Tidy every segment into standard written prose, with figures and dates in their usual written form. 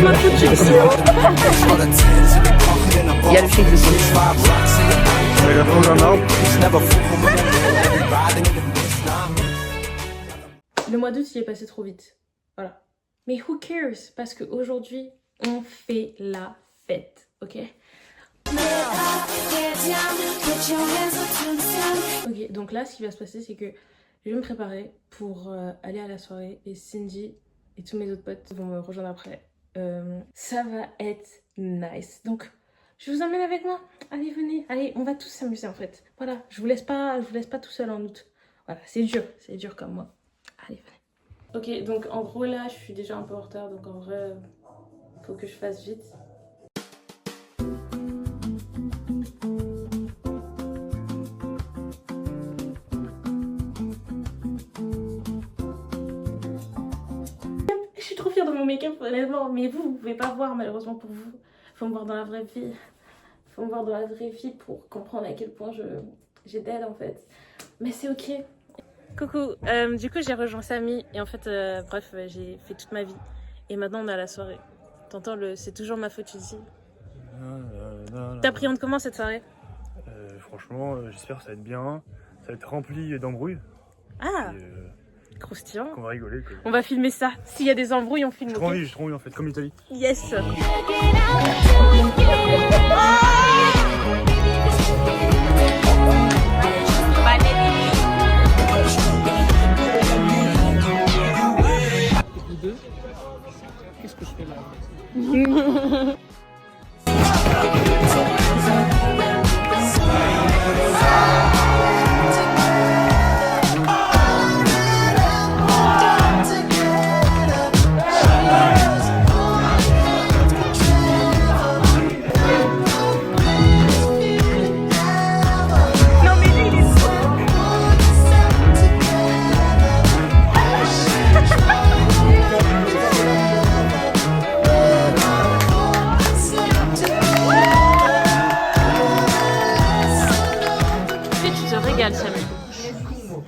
ma foutue dessus. Il y a le chèque de son. Mais la prendre un arbre. Le mois d'août, il est passé trop vite. Voilà. Mais who cares? Parce qu'aujourd'hui, on fait la fête, ok? Ok, donc là, ce qui va se passer, c'est que je vais me préparer pour aller à la soirée et Cindy et tous mes autres potes vont me rejoindre après. Ça va être nice. Donc, je vous emmène avec moi. Allez, venez. Allez, on va tous s'amuser en fait. Voilà, je vous laisse pas tout seul en août. Voilà, c'est dur comme moi. Allez, venez. Ok, donc en gros là, je suis déjà un peu en retard, donc en vrai, faut que je fasse vite. Je suis trop fière de mon make-up, honnêtement, mais vous pouvez pas voir malheureusement pour vous. Faut me voir dans la vraie vie. Faut me voir dans la vraie vie pour comprendre à quel point j'ai d'aide en fait. Mais c'est ok. Coucou, du coup j'ai rejoint Samy et en fait, bref, j'ai fait toute ma vie. Et maintenant on est à la soirée. T'entends c'est toujours ma faute ici. T'appréhendes comment cette soirée? Franchement, j'espère que ça va être bien. Ça va être rempli d'embrouilles. Ah, croustillant. On va rigoler. Quoi. On va filmer ça. S'il y a des embrouilles, on filme. J'ai trop envie en fait, comme l'Italie. Yes. Qu'est-ce que je fais là?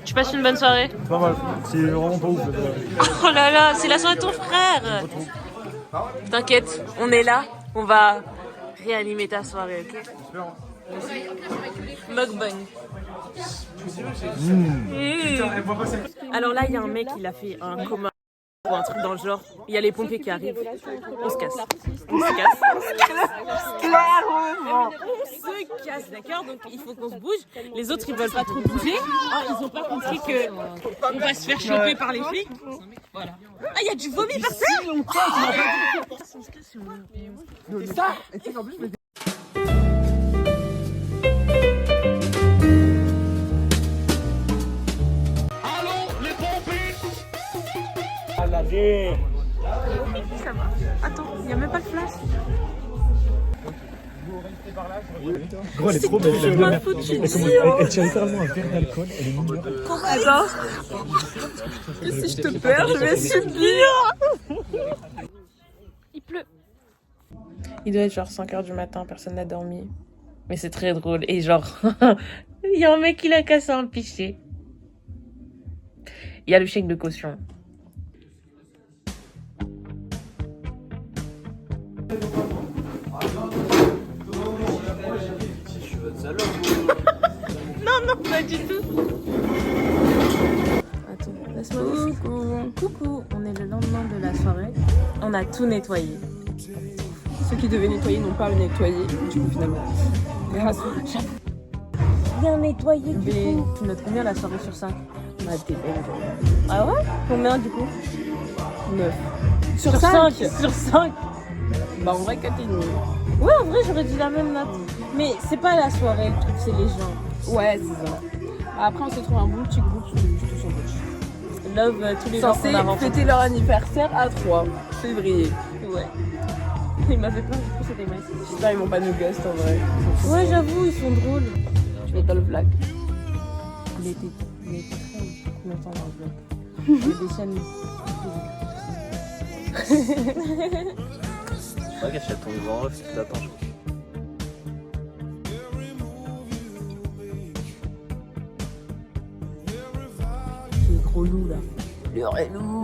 Tu passes une bonne soirée? Pas mal, c'est vraiment pas ouf. Oh là là, c'est la soirée de ton frère. T'inquiète, on est là, on va réanimer ta soirée, ok? Mukbang. Alors là, il y a un mec, il a fait un coma ou un truc dans le genre. Il y a les pompiers qui arrivent. On se casse. On se casse, d'accord? Donc il faut qu'on se bouge. Les autres, ils veulent pas trop bouger. Oh, ils ont pas compris que on va se faire choper par les flics. Voilà. Ah, il y a du vomi par terre. C'est ça. Et tu sais qu'en plus, je me Ça va. Attends, il n'y a même pas de flash. Gros, elle est trop belle. C'est ma faute, tu dis. Elle tient littéralement un verre d'alcool, elle est mineure. Attends. Si je te perds, je vais subir. Il pleut. Il doit être genre 5h du matin, personne n'a dormi. Mais c'est très drôle. Et genre, il y a un mec qui l'a cassé un pichet. Il y a le chèque de caution. Non, pas du tout. Attends, laisse-moi voir. Coucou, on est le lendemain de la soirée. On a tout nettoyé. Ceux qui devaient nettoyer n'ont pas nettoyé, du coup finalement. Grâce au Bien nettoyé du Mais- coup. Tu notes combien la soirée sur 5? Bah t'es belle. Ah ouais? Combien du coup? 9. Sur 5. Sur 5. Bah en vrai 4,5. Ouais, en vrai, j'aurais dit la même note. Mais c'est pas la soirée, le truc, c'est les gens. Ouais, c'est ça. Après on se trouve un bon petit groupe tous en poche. Love tous les gens Censé qu'on a rencontrés. fêter leur anniversaire à 3 février. Ouais. Il m'avait peur, du coup, c'était nice. J'espère ils m'ont pas nous ghost en vrai. Ouais, j'avoue, ils sont drôles. Je vais dans le vlog. Il était très combien de temps dans le vlog? Il y a des chaînes. C'est vrai qu'achète ton grand ref, tu t'attends, je crois. C'est gros loup là. Le relou.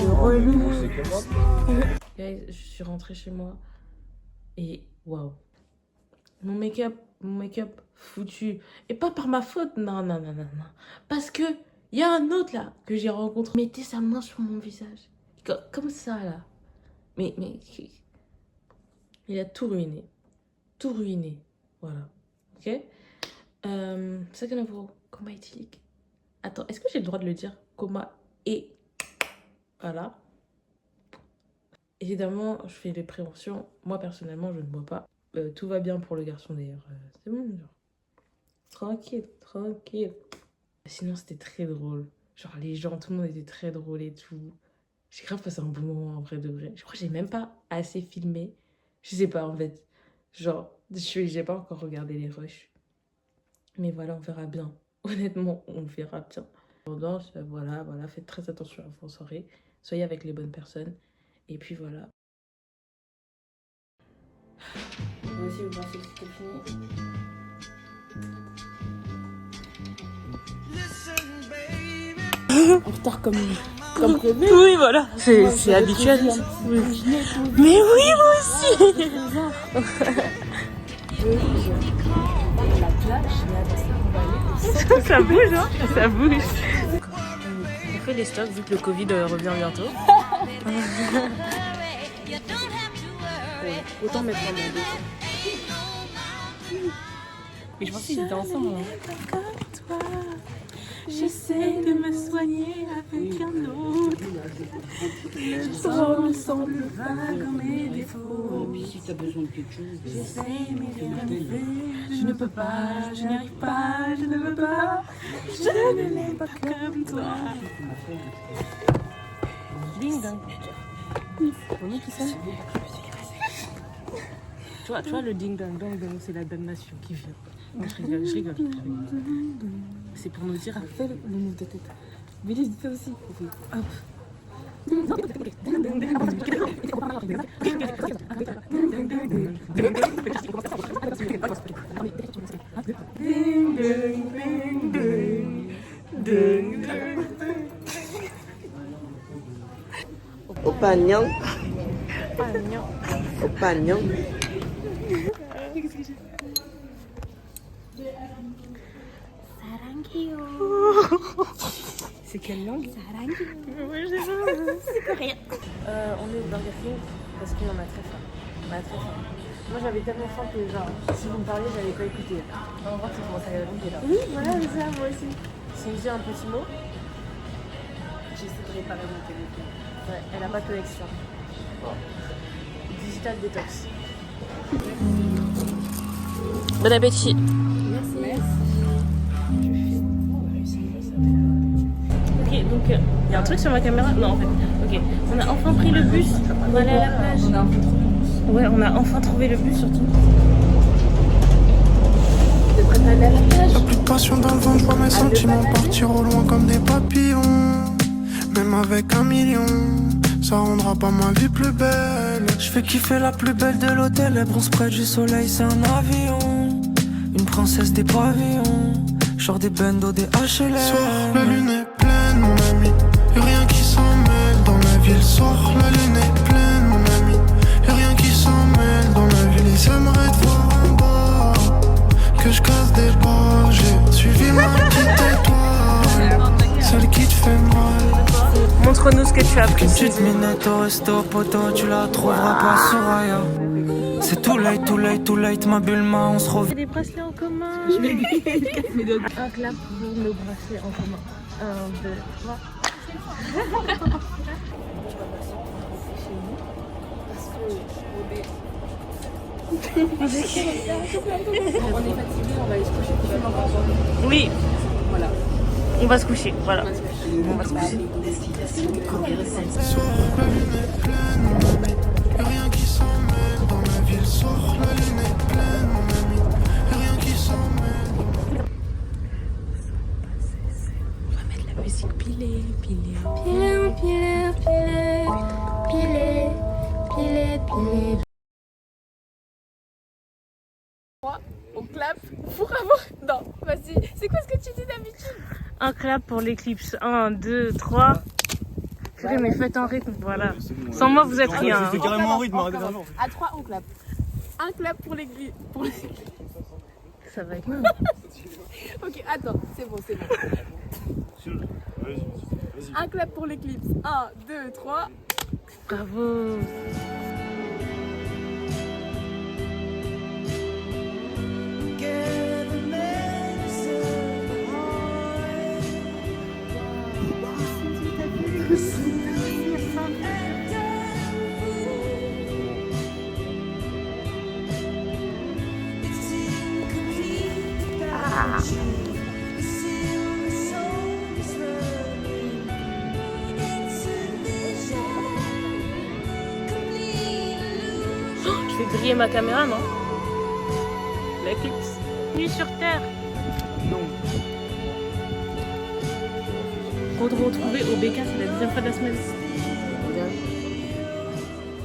Guys, je suis rentrée chez moi et waouh. Mon make-up foutu. Et pas par ma faute, non. Parce que il y a un autre là que j'ai rencontré. Il mettait sa main sur mon visage. Comme ça là. Mais il a tout ruiné. Tout ruiné. Voilà. Ok? Second of all, coma éthylique. Attends, est-ce que j'ai le droit de le dire? Coma et... Voilà. Évidemment, je fais les préventions. Moi, personnellement, je ne bois pas. Tout va bien pour le garçon, d'ailleurs. C'est bon, genre. Tranquille. Sinon, c'était très drôle. Genre, les gens, tout le monde était très drôle et tout. J'ai grave passé un bon moment, en vrai de vrai. Je crois que j'ai même pas assez filmé. Je sais pas, en fait. Genre, j'ai pas encore regardé les rushs. Mais voilà, on verra bien. Honnêtement, on verra bien. Pendant, voilà, faites très attention à vos soirées. Soyez avec les bonnes personnes. Et puis voilà. Vous aussi, vous pensez que c'était fini? En retard comme prévu. Oui, voilà, c'est habituel. Oui. Mais oui, moi aussi. Ça bouge, hein? Ça bouge. On fait les stocks vu que le Covid revient bientôt. Autant mettre un bandeau. Mais je pense qu'ils étaient ensemble. J'essaie de me soigner avec un autre. Le sang me semble vague en mes défauts. Si t'as besoin de quelque chose, J'essaie mais rien ne fait. Je ne peux pas, je n'y arrive pas, je ne veux pas. Je ne l'ai pas comme toi. Ding dong. Oui, qui ça? Tu vois le ding dong dong dong, c'est la damnation qui vient. Non, je rigole. C'est pour nous dire à faire le move de tête. Billy, fais aussi. Hop. Opa Nyang. Opa Nyang. C'est quelle langue? C'est coréen. On est au Burger King parce qu'on a très faim. Moi j'avais tellement faim que genre, si vous me parliez, j'allais pas écouter. En vrai, tu commences à rêver là. Oui, voilà, c'est ça, moi aussi. Si je dis un petit mot, j'essaie de réparer mon téléphone. Ouais, elle a pas de connexion. Bon. Digital détox. Bon appétit. Merci. Ok, donc il y a un truc sur ma caméra. Non, en fait. Ok, on a enfin pris le bus. On va aller à la plage. On a enfin trouvé le bus surtout. T'es prête à aller à la plage? Y'a plus de passion dans le vent, je vois mes sentiments partir au loin comme des papillons. Même avec 1 million, ça rendra pas ma vie plus belle. Je fais kiffer la plus belle de l'hôtel, elle bronze près du soleil, c'est un avion. Une princesse des pavillons, genre des bendos, des HLM. Soir, la lune est pleine, mon ami, y'a rien qui s'en mêle dans la ville. Soir, la lune est pleine, mon ami, y'a rien qui s'en mêle dans la ville. Ils aimeraient te voir en bas, que je casse des bras. J'ai suivi ma petite étoile, celle qui te fait mal. Montre-nous ce que tu as pris. Une petite minette au resto, poto, tu la trouveras pas sur Raya. C'est too late, ma Bulma, on se revoit. Des bracelets en commun. Un clap pour nos bracelets en commun. 1, 2, 3. On est fatigué, on va aller se coucher. Oui. Voilà. On va se coucher, voilà. On va se coucher. Soir, la lune est pleine, mon ami, y'a rien qui s'en mêle dans la ville. Soir, la lune est pleine, mon ami, y'a rien qui s'en mêle. On va mettre la musique pilée. On clap pour avoir... Non, vas-y. C'est quoi ce que tu dis d'habitude? Un clap pour l'éclipse. 1, 2, 3. Purée, mais faites en rythme, voilà. Sans moi, vous êtes rien. C'est carrément en rythme, arrêtez À d'argent. 3, on clappe. Un clap pour les grilles. Ça va être nous. Ok, attends, c'est bon. Vas-y. Un clap pour l'éclipse. 1, 2, 3. Bravo. Je vais griller ma caméra, non? L'éclipse. Nuit sur Terre. Retrouver au BK, c'est la deuxième fois de la semaine.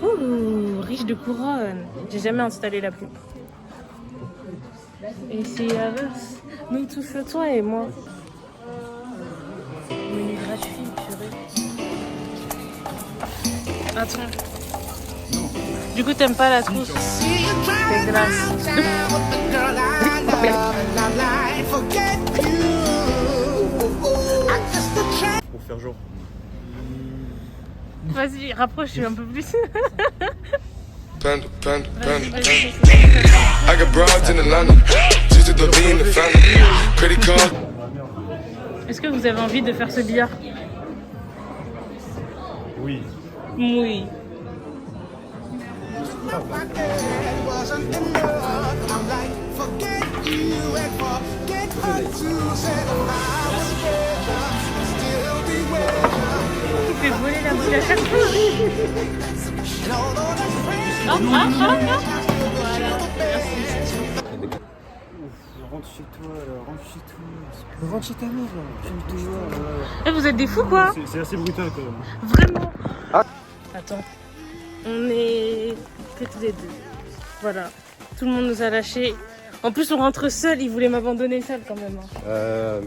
Ouh, riche de couronne. J'ai jamais installé l'appli. Et c'est Averse. Nous tous, toi et moi. Menu gratuit, purée. Attends. Du coup, t'aimes pas la trousse? C'est glace. Pour faire genre. Vas-y, rapproche-toi un peu plus. Panda, panda, panda, panda. I got broads in Atlanta, just to be in the family. Credit card. Est-ce que vous avez envie de faire ce billard? Oui. Oui. Tu fais voler la boule à chaque fois. Rentre chez toi, là, rentre chez toi. Rentre chez ta mère, là. Je te vois, Eh, vous êtes des fous, quoi. C'est assez brutal, quand même. Vraiment. Attends. On est que tous les deux. Voilà. Tout le monde nous a lâchés. En plus, on rentre seul. Ils voulaient m'abandonner seul, quand même.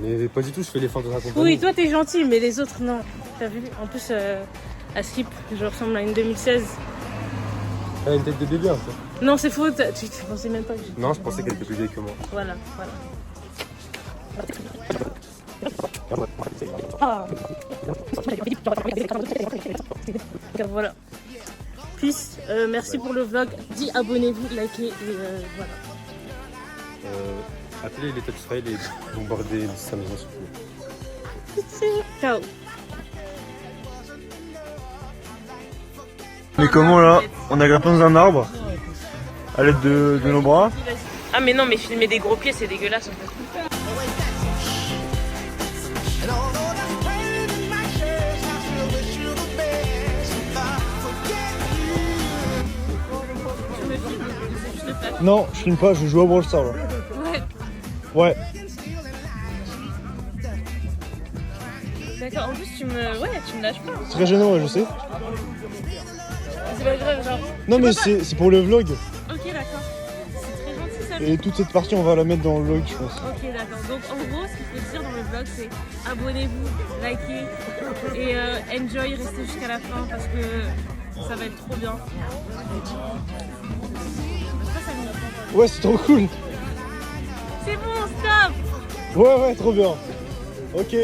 Mais pas du tout, je fais l'effort de t'accompagner. Oui, toi, t'es gentil, mais les autres, non. T'as vu? En plus, à Skip, je ressemble à une 2016. Elle a une tête de bébé, un peu. Non, c'est faux. Tu pensais même pas que j'étais... Non, je pensais qu'elle était plus vieille que moi. Voilà. Ah. Voilà. Peace, merci pour le vlog. Dis abonnez-vous, likez et voilà. Appelez les Touchfile et bombardez sa maison s'il vous plaît. Ciao. Mais comment là? On a grimpé dans un arbre à l'aide de nos bras. Ah mais non, mais filmer des gros pieds, c'est dégueulasse en fait. Non, je filme pas, je joue à Brawl Stars là. Ouais. D'accord, en plus tu me lâches pas. C'est très gênant, ouais, je sais. C'est pas grave, genre. Non, mais c'est pour le vlog. Ok, d'accord. C'est très gentil ça. Et toute cette partie, on va la mettre dans le vlog, je pense. Ok, d'accord. Donc en gros, ce qu'il faut dire dans le vlog, c'est abonnez-vous, likez et enjoy, restez jusqu'à la fin parce que ça va être trop bien. Ouais, c'est trop cool. C'est bon, stop. Ouais, trop bien. Ok.